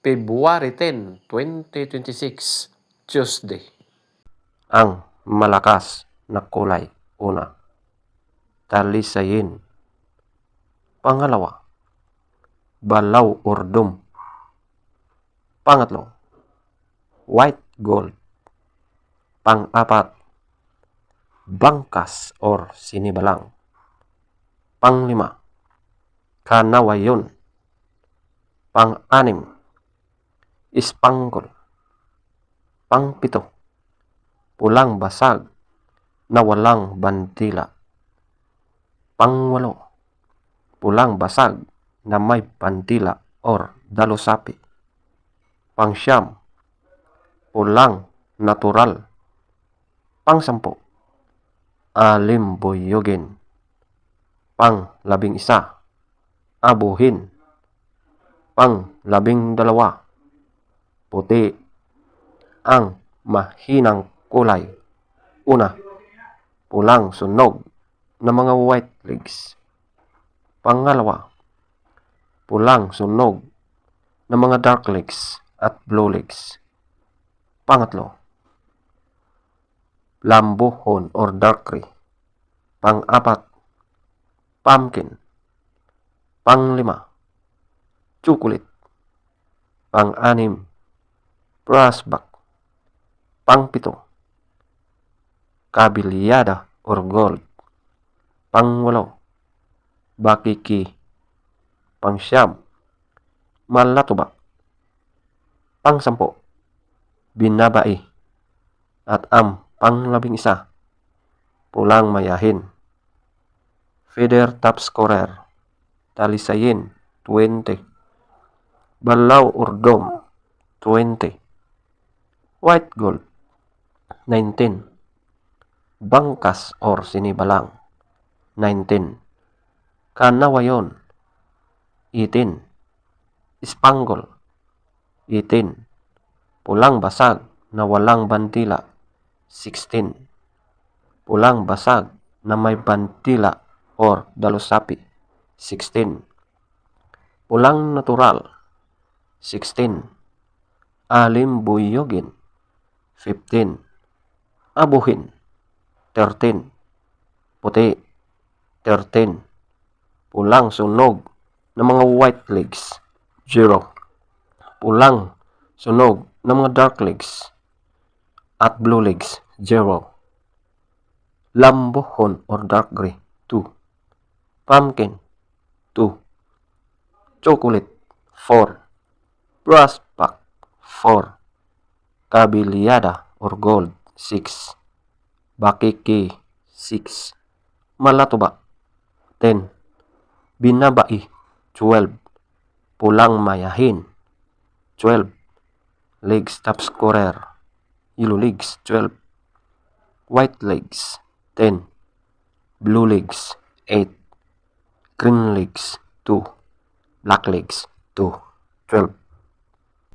February 10, 2026, Tuesday. Ang malakas na kulay. Una, talisayin. Pangalawa, balaw or dum. Pangatlo, white gold. Pang-apat, bangkas or sinibalang. Panglima, kanawayon. Pang-anim, ispanggol. Pangpito, pulang basag na walang bandila. Pangwalo, pulang basag na may bandila or dalusapi. Pangsyam, pulang natural. Pangsampu, alimbuyugin. Pang-11, abuhin. Pang-12, puti. Ang mahinang kulay. Una, pulang sunog na mga white legs. Pangalawa, pulang sunog na mga dark legs at blue legs. Pangatlo, lambuhon or dark gray. Pang-apat, pumpkin. Panglima, chocolate. Pang-anim, brassback. Pangpito, kabilyada or gold. Pangwalo, bakiki. Pangsyam, malatubak. Pangsampu, binabai. At ang pang-11, pulang mayahin. Feather top scorer, talisayin 20. Balaw or dome 20. White gold 19. Bangkas or sinibalang 19. Kanawayon 18. Ispanggol 18. Pulang basag na walang bandila 16. Pulang basag na may bandila or dalusapi 16. Pulang natural 16. Alimbuyugin 15. Abuhin 13. Puti 13. Pulang sunog ng mga white legs 0. Pulang sunog ng mga dark legs at blue legs 0. Lambuhon or dark gray 2. Pumpkin 2. Chocolate 4. Brassback 4. Kabilyada or gold 6. Bakiki 6. Malatuba 10. Binabai 12. Pulang mayahin 12. Legs top scorer, yellow legs 12. White legs 10. Blue legs 8. Green legs 2. Black legs 2. 12.